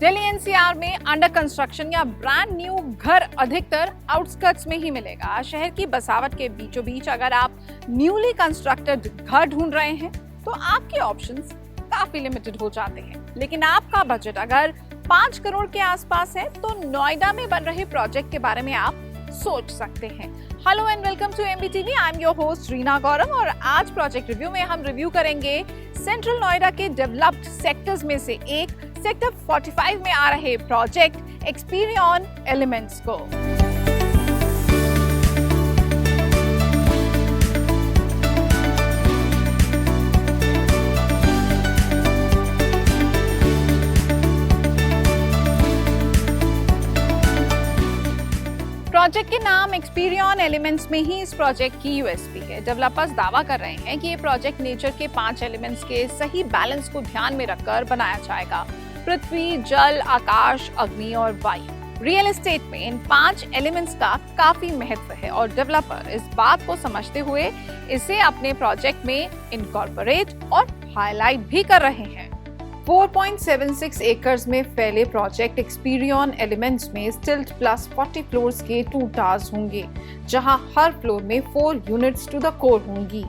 Delhi NCR में under construction या brand new घर अधिकतर आउटस्कर्ट्स में ही मिलेगा। शहर की बसावट के बीचों बीच अगर आप न्यूली कंस्ट्रक्टेड घर ढूंढ रहे हैं तो आपके ऑप्शंस काफी लिमिटेड हो जाते हैं। लेकिन आपका बजट अगर 5 करोड़ के आसपास है तो नोएडा में बन रहे प्रोजेक्ट के बारे में आप सोच सकते हैं। Hello and welcome to MBTV. I am your host Reena Gaurav और आज प्रोजेक्ट रिव्यू में हम रिव्यू करेंगे सेंट्रल नोएडा के डेवलप्ड सेक्टर्स में से एक सेक्टर 45 में आ रहे प्रोजेक्ट एक्सपीरियन एलिमेंट्स को। प्रोजेक्ट के नाम एक्सपीरियन एलिमेंट्स में ही इस प्रोजेक्ट की यूएसपी है। डेवलपर्स दावा कर रहे हैं कि ये प्रोजेक्ट नेचर के 5 एलिमेंट्स के सही बैलेंस को ध्यान में रखकर बनाया जाएगा। पृथ्वी, जल, आकाश, अग्नि और वायु। रियल एस्टेट में इन 5 एलिमेंट्स का काफी महत्व है और डेवलपर इस बात को समझते हुए इसे अपने प्रोजेक्ट में इनकॉर्पोरेट और हाईलाइट भी कर रहे हैं। 4.76 एकर्स में फैले प्रोजेक्ट एक्सपीरियन एलिमेंट्स में स्टिल्ट प्लस 40 फ्लोर्स के 2 टावर्स होंगे, जहां हर फ्लोर में 4 यूनिट्स टू द कोर होंगी।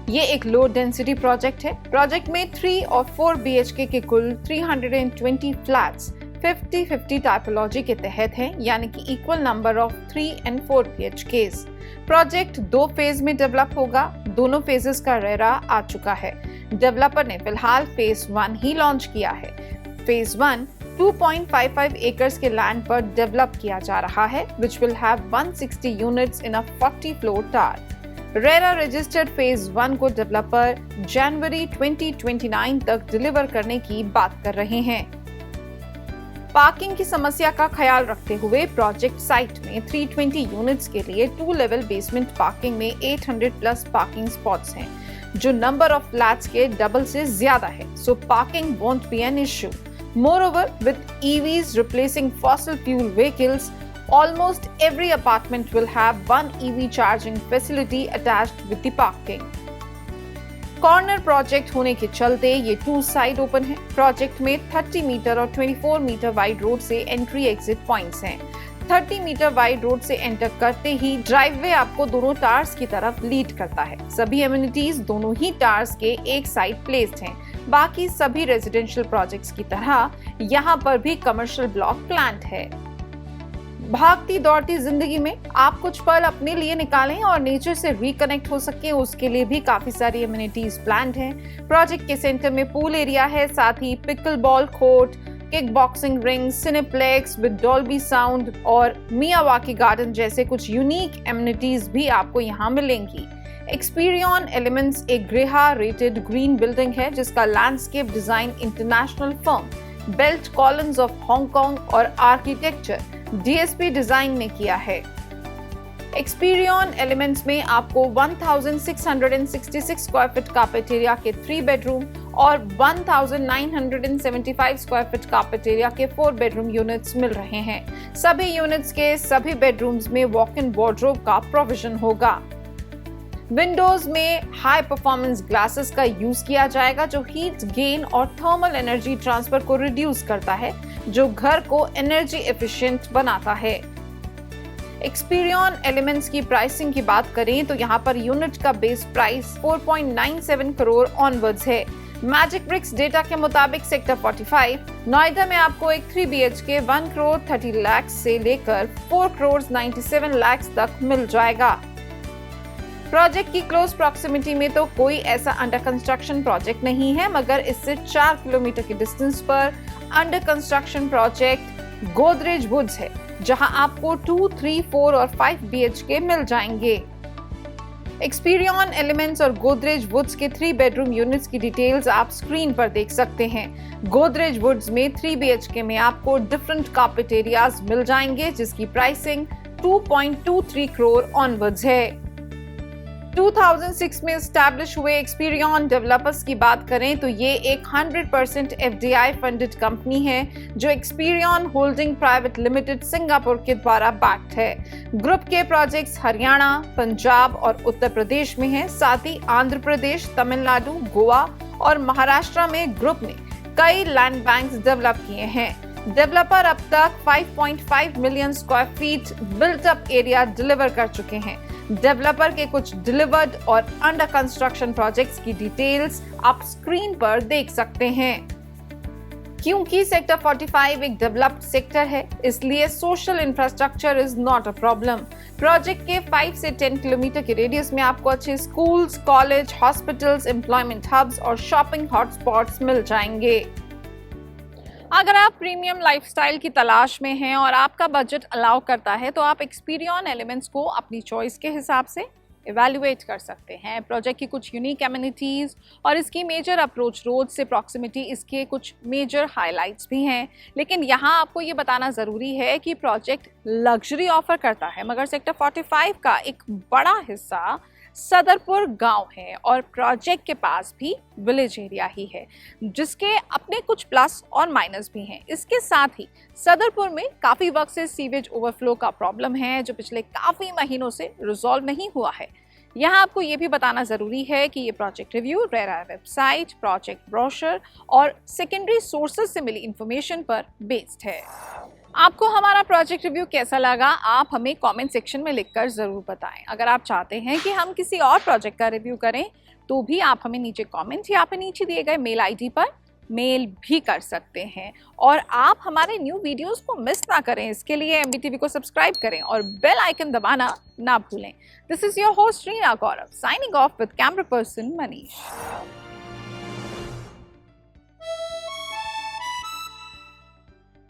ये एक लो डेंसिटी प्रोजेक्ट है। प्रोजेक्ट में 3 और 4 बीएचके के कुल 320 फ्लैट्स 50-50 टाइपोलॉजी के तहत हैं, यानी कि equal number of 3 and 4 BHKs. Project 2 phase में डेवलप होगा। दोनों फेजेस का रेरा आ चुका है। डेवलपर ने फिलहाल फेज 1 ही लॉन्च किया है। फेज 1 2.55 एकर्स के लैंड पर डेवलप किया जा रहा है, which will have 160 units in a 40 floor tower। RERA registered phase 1 को डेवलपर जनवरी 2029 तक डिलीवर करने की बात कर रहे हैं। पार्किंग की समस्या का ख्याल रखते हुए प्रोजेक्ट साइट में 320 यूनिट्स के लिए 2 लेवल बेसमेंट पार्किंग में 800 प्लस पार्किंग स्पॉट्स हैं, जो नंबर ऑफ फ्लैट्स के डबल से ज्यादा है, so parking won't be an issue. Moreover, with EVs replacing fossil fuel vehicles, almost every apartment will have one EV charging facility attached with the parking। Corner project होने के चलते ये 2 side open है। Project में 30 metre और 24 metre wide road से entry exit points हैं। 30 metre wide road से एंटर करते ही ड्राइववे आपको दोनों टावर्स की तरफ लीड करता है। सभी एमिनिटीज दोनों ही टावर्स के एक साइड प्लेस्ड हैं। बाकी सभी रेजिडेंशियल प्रोजेक्ट्स की तरह यहाँ पर भी कमर्शियल ब्लॉक प्लान्ड है। भागती दौड़ती जिंदगी में आप कुछ पल अपने लिए निकालें और नेचर से रिकनेक्ट हो सके, उसके लिए भी काफी सारी एमिनिटीज प्लान्ड हैं। प्रोजेक्ट के सेंटर में पूल एरिया है, साथ ही pickle ball court, kick boxing ring, cineplex with Dolby sound और मियावाकी गार्डन जैसे कुछ यूनिक एमिनिटीज भी आपको यहाँ मिलेंगी। एक्सपीरियन एलिमेंट्स एक ग्रेहा रेटेड ग्रीन बिल्डिंग है, जिसका landscape design international firm belt Collins of Hong Kong और आर्किटेक्चर DSP डिजाइन ने किया है। एक्सपीरियन एलिमेंट्स में आपको 1666 स्क्वायर फीट कार्पेट एरिया के 3 बेडरूम और 1975 स्क्वायर फीट कार्पेट एरिया के 4 बेडरूम यूनिट्स मिल रहे हैं। सभी यूनिट्स के सभी बेडरूम्स में वॉक इन वार्डरोब का प्रोविजन होगा। विंडोज में हाई परफॉर्मेंस ग्लासेस का यूज किया जाएगा, जो हीट गेन और थर्मल एनर्जी ट्रांसफर को रिड्यूस करता है, जो घर को एनर्जी एफिशिएंट बनाता है। एक्सपीरियन एलिमेंट्स की प्राइसिंग की बात करें तो यहाँ पर यूनिट का बेस प्राइस 4.97 करोड़ ऑनवर्ड्स है। मैजिक ब्रिक्स डेटा के मुताबिक सेक्टर 45 नोएडा में आपको एक 3 BHK 1 करोड़ 30 लाख से लेकर 4 करोड़ 97 लाख तक मिल जाएगा। प्रोजेक्ट की क्लोज प्रॉक्सिमिटी में तो कोई ऐसा अंडर कंस्ट्रक्शन प्रोजेक्ट नहीं है, मगर इससे 4 किलोमीटर के डिस्टेंस पर under construction project Godrej Woods है, जहां आपको 2, 3, 4 और 5 BHK मिल जाएंगे। एक्सपीरियन एलिमेंट्स और गोदरेज वुड्स के 3 बेडरूम यूनिट्स की डिटेल्स आप स्क्रीन पर देख सकते हैं। गोदरेज वुड्स में 3 BHK में आपको डिफरेंट कार्पेट एरियाज मिल जाएंगे, जिसकी प्राइसिंग 2.23 करोड़ ऑनवर्ड्स है। 2006 में एस्टैब्लिश हुए एक्सपीरियन डेवलपर्स की बात करें तो ये एक 100% FDI फंडेड कंपनी है, जो Experion holding private limited Singapore के द्वारा बैक्ड है। ग्रुप के प्रोजेक्ट्स हरियाणा, पंजाब और उत्तर प्रदेश में हैं। साथ ही आंध्र प्रदेश, तमिलनाडु, गोवा और महाराष्ट्र में ग्रुप ने कई लैंड बैंक्स डेवलप किए हैं। डेवलपर अब तक 5.5 million square feet built up area deliver कर चुके हैं। डेवलपर के कुछ डिलीवर्ड और अंडर कंस्ट्रक्शन प्रोजेक्ट्स की डिटेल्स आप स्क्रीन पर देख सकते हैं। क्योंकि सेक्टर 45 एक डेवलप्ड सेक्टर है, इसलिए social infrastructure is not a problem. Project के 5 से 10 किलोमीटर के रेडियस में आपको अच्छे schools, college, hospitals, employment hubs और शॉपिंग हॉटस्पॉट्स मिल जाएंगे। अगर आप प्रीमियम लाइफस्टाइल की तलाश में हैं और आपका बजट अलाउ करता है तो आप एक्सपीरियन एलिमेंट्स को अपनी चॉइस के हिसाब से इवैल्यूएट कर सकते हैं। प्रोजेक्ट की कुछ यूनिक एमिनिटीज और इसकी मेजर अप्रोच रोड से प्रॉक्सिमिटी इसके कुछ मेजर हाइलाइट्स भी हैं। लेकिन यहाँ आपको ये बताना ज़रूरी है कि प्रोजेक्ट लग्जरी ऑफर करता है, मगर सेक्टर 45 का एक बड़ा हिस्सा सदरपुर गांव है और प्रोजेक्ट के पास भी विलेज एरिया ही है, जिसके अपने कुछ प्लस और माइनस भी हैं। इसके साथ ही सदरपुर में काफ़ी वक्त से सीवेज ओवरफ्लो का प्रॉब्लम है, जो पिछले काफ़ी महीनों से रिजॉल्व नहीं हुआ है। यहाँ आपको ये भी बताना ज़रूरी है कि ये project review RERA website, project brochure और सेकेंडरी सोर्सेज से मिली इंफॉर्मेशन पर बेस्ड है। आपको हमारा प्रोजेक्ट रिव्यू कैसा लगा, आप हमें कमेंट सेक्शन में लिखकर ज़रूर बताएं। अगर आप चाहते हैं कि हम किसी और प्रोजेक्ट का रिव्यू करें तो भी आप हमें नीचे कमेंट या फिर नीचे दिए गए मेल आईडी पर मेल भी कर सकते हैं। और आप हमारे न्यू वीडियोस को मिस ना करें, इसके लिए MBTV को सब्सक्राइब करें और बेल आइकन दबाना ना भूलें। This is your host Reena Gaurav signing off with camera person Manish.